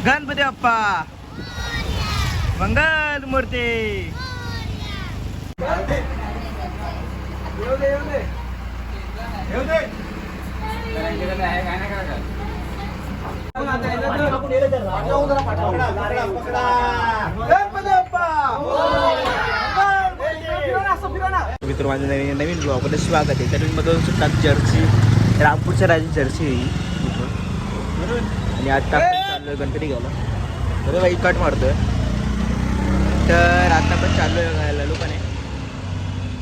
गणपती बाप्पा मंगल मूर्ती. मित्र माझं नवीन ब्लॉगमध्ये स्वागत आहे. तर मी सुद्धा जर्सी रामपूरच्या राजी जर्सी आणि आता आपण चाललोय गणपती घ्यायला. बरं बाई कट मारतोय. तर आता आपण चाललोय लोकांनी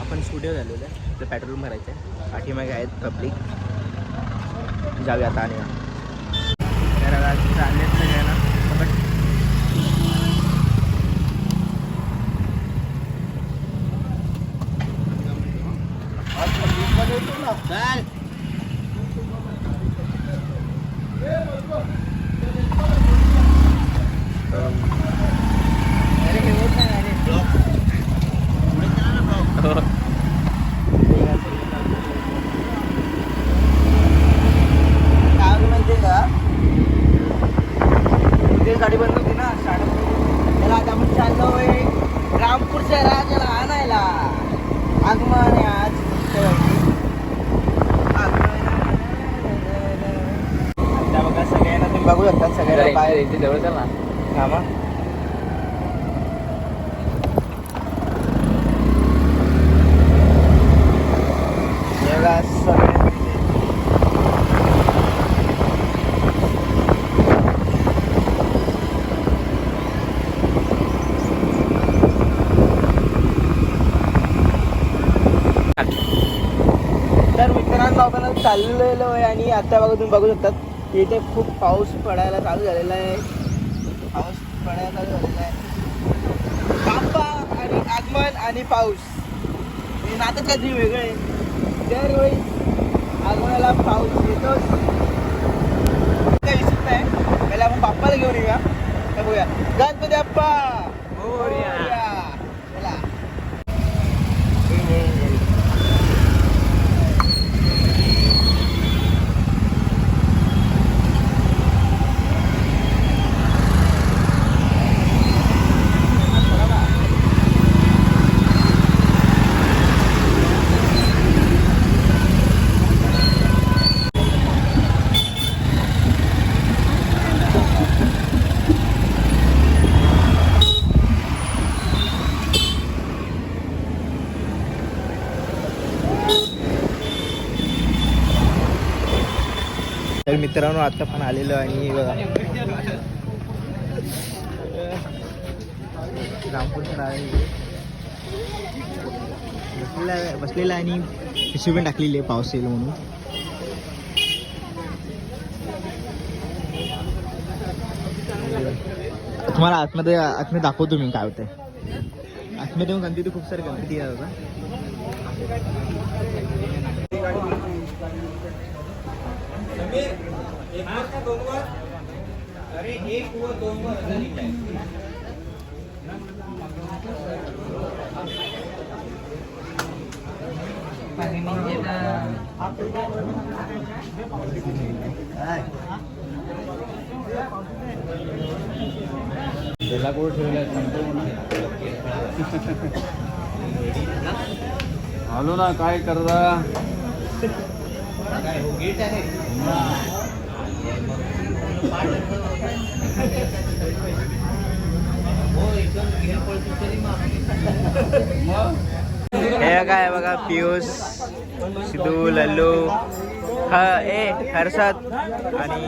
आपण स्टुडिओ झालेलं आहे. तर पेट्रोल भरायचं आहे. पाठीमागे आहेत पब्लिक. जाऊया आता आणि चालले सगळ्यांना गाडी बंद होती ना त्याला. आता आपण चाललोय रामपूरच्या राजाला आणायला. आगमन आहे आज. आता बघा सगळ्यांना तुम्ही बघू शकता. सगळ्यांना बाहेर इथे जवळ चल ना थांबा. सगळे तर मित्रांनो आपण चाललेलो आहे आणि आता बघा तुम्ही बघू शकता की इथे खूप पाऊस पडायला चालू झालेला आहे. पाऊस पडायला चालू झालेला आहे. बाप्पा आणि आगमन आणि पाऊस हे नातं कधी वेगळं आहे. दरवेळी आगमनाला पाऊस येतोच. काही दिसत नाही. पहिला आपण बाप्पाला घेऊन येऊया. तर बघूया गणपती बाप्पा मोरया. चला तर मित्रांनो आता पण आलेलो आणि रामपूरच्या बसलेला आणि पिशवी टाकलेली आहे पाऊस येईल म्हणून. तुम्हाला आतमध्ये दाखवतो मी काय होतंय. आतमध्ये येऊन गणपती खूप सारे गणपती आहे बघा. अरे एक व दोन वर त्याला कुठं ठेवलाय आलो ना. काय करता काय हो गेट आहे. हे काय बघा पियुष सिद्धू लल्लू हर्षद आणि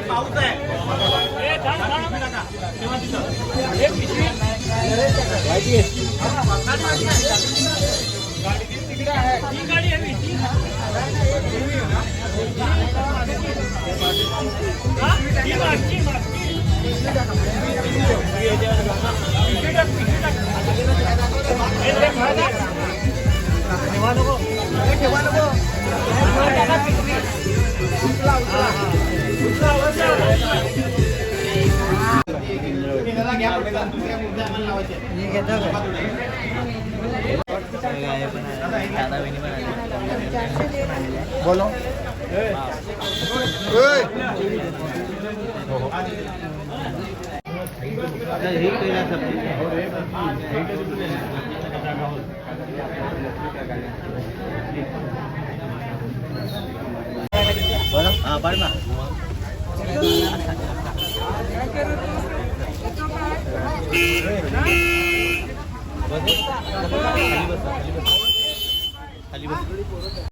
पाऊस आहे. ठेवा नको बोलो हाँ पढ़ना खाली बस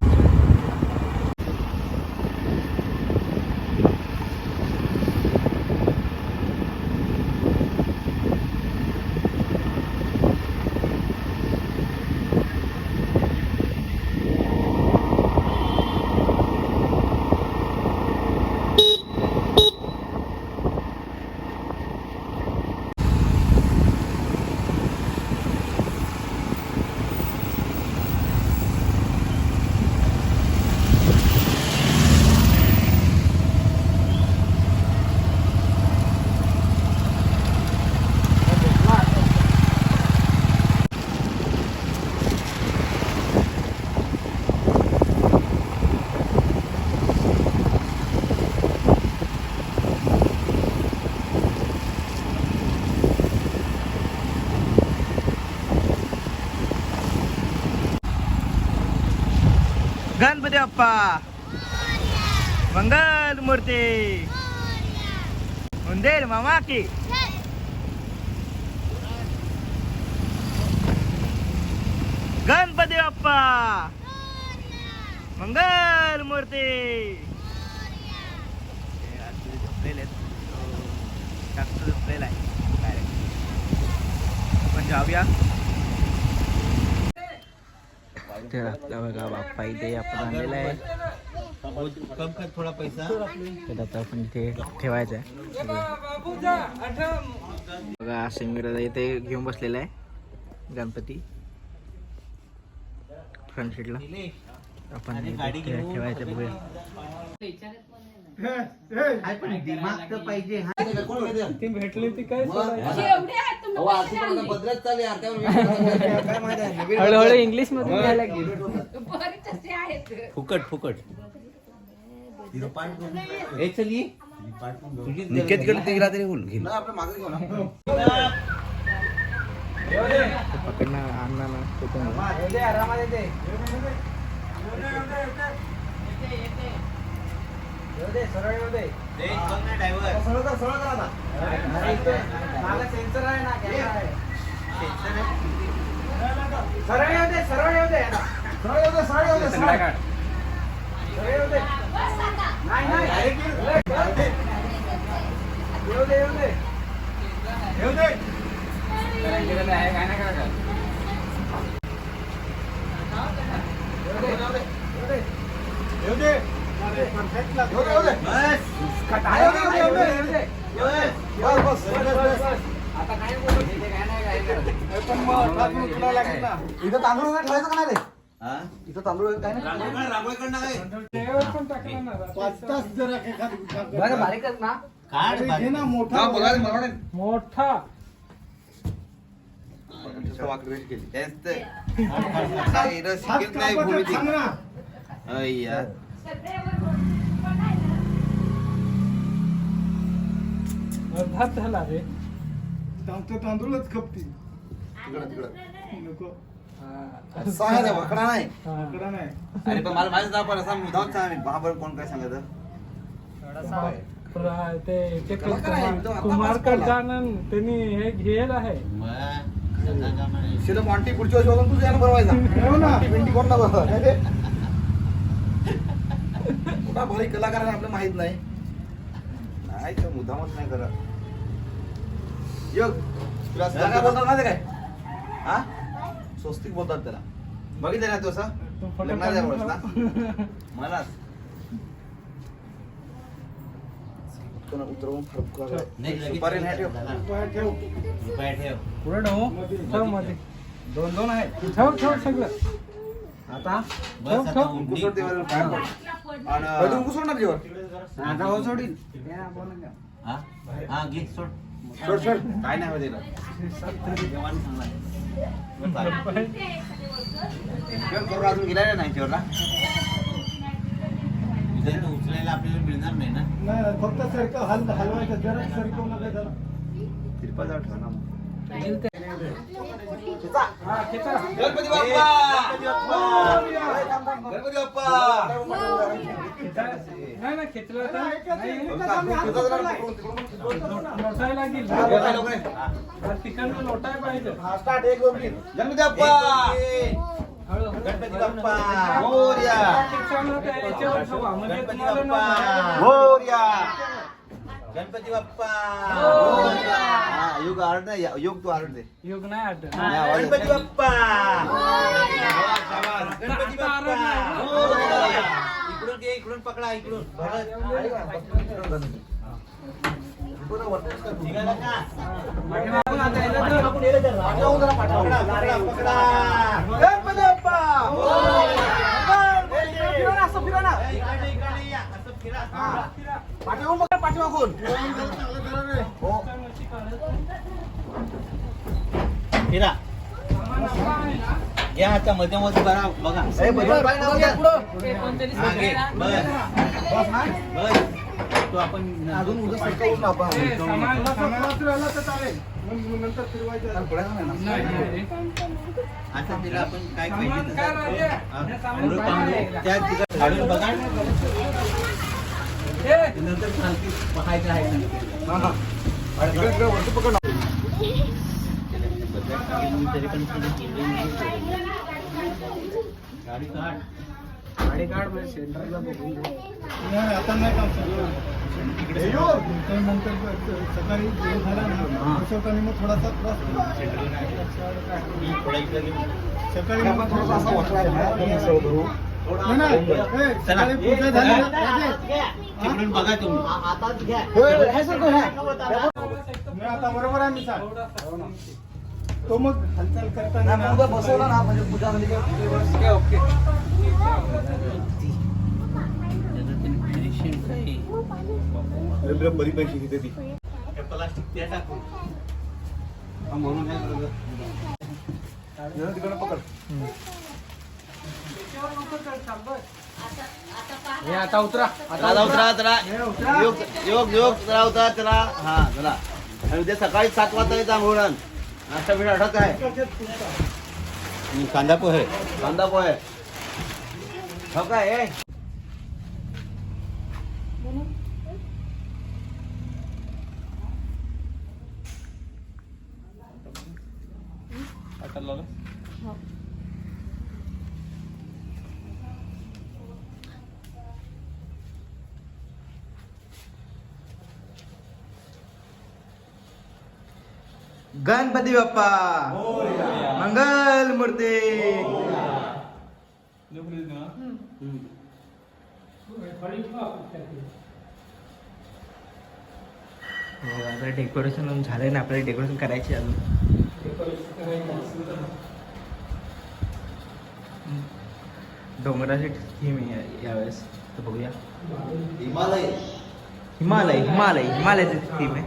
गणपती बाप्पा मंगल मूर्ती उंदेर मामा की गणपती बाप्पा मंगल मूर्ती झोपलेला आहे आपण जाऊया तर आपला बघा बाप्पा इथे आपण आणलेला आहे कम कर थोड़ा पैसा तर आता आपण इथे ठेवायचं आहे बघा सिंगराजा इथे घेऊन बसलेला आहे गणपती फ्रंट सीटला आपण इथे ठेवायचं बघूया दिमाग तर पाहिजे ती भेटली ती काय हळूहळू इंग्लिश मध्ये घ्यायला गेली फुकट फुकट हे चलिए निकेतकडे ते रात्री बोल घे पकडणार आणणार ना इथं तांदूळ वगैरे ठेवायचं का नाही रे इथं तांदूळ वगैरे काय नाही रांगोळीकडनं बारीकच ना मोठा भात झाला रे तांदूळच खपती वकडा नाही नाही अरे पण मला माहिती पण असा मुद्दाच आम्ही बाबर कोण काय सांगत ते कुमार कडजानन त्यांनी हे घेल आहे शिला मॉन्टी पुढच्या वर्षी बघून तुझं यानं भरवायचा भिंडी कोण ना कुठला भारी कलाकार आहे आपल्याला माहित नाही नाही तर मुद्दामच नाही करा योग तुला काय बोलतात माहिती काय हा स्वस्तिक बोलतात त्याला बघितलं ना तू असं लग्नाच्या वेळेस ना मला उतरवून सुपारी नाही ठेव पुढे ठेव मध्ये दोन दोन आहे ठेव ठेव सगळं आता सोडणार जेवण हा घे सोड सोड सोड काय नाही होत याला. देवाने चांगला आहे. बरं, चालेल. शेअर करू अजून गेला नाही शेअरला. इथं उचलायला आपल्याला मिळणार नाही ना. नाही फक्त सरकव हलवायचं जरा सरकवलं काय झालं. तिरपाजावर ठेवा ना मग. हा खेचा गणपती बाप्पा गणपती बाप्पा नाही ना खेचला तर नाही. लोटायला लागेल तिकडनं लोटाय पाहिजे. स्टार्ट 1 2 3 गणपती बाप्पा गणपती बाप्पा मोरया याच्यावर ठेवा म्हणजे गणपती तुम्हाला बाप्पा नव्हतं. मोरया गणपती बाप्पा मोरया. हा युग आर्ट नाही युग तू आर्ट दे. योग नाही आठवत. गणपती बाप्पा गणपती बाप्पा मोरया. इकडून घे इकडून पकडा इकडून निघाला का? पकडा. गणपती बाप्पा असं फिरा ना. इकडे या. असं फिरा. पाठीमागून हो फिरा. घ्या आता मध्यामध्ये बघा बघा. हा, घे. बस. बस. तो आपण अजून उद्या सरकवून आपण तर चालेल नंतर फिरवायचं. नाही, नाही. आता तिला आपण काय सामान पाहिजे काय राहते? हा. हे सामान पुढं पाहिजे. पाहू. त्या तिकडे काढून बघा. हे, नंतर खालती पाहायचं आहे तरी पण गाडी काढ. गाडी काढ म्हणजे सेंटरला बघून दे. नाही आता नाही काम चालू. तर नंतर सकाळी जेवण झालं ना बसवताना मग थोडासा त्रास होतो. थोडा इकडे घेऊन. सकाळी मग थोडासा असा वाटला नाही, नाही. सकाळी पूजा झाली ना, राजेश. तिकडून बघा तुम्ही. मी आता बरोबर आहे मी सांग. तो मग हालचाल करताना ना, बसवला ना म्हणजे पूजा झाली ओके, ओके. बरी पैसे घेते ती प्लास्टिक त्या टाकून म्हणून तिकडे पकड. हे आता उतरा. चला उतरा चला. योग योग योग चला उतरा चला. हा चला. आणि उद्या सकाळी 7 वाजता येत आंघोळण. नाश्ता बिडा आठवत आहे. कांदा पोहे. कांदा पोहे हो काय हे? गणपती बाप्पा मंगल मूर्ती. आता डेकोरेशन झालंय ना, आपल्याला डेकोरेशन करायचे अजून. डोंगराची थीम आहे यावेळेस, तर बघूया. हिमालय हिमालयाची थीम आहे.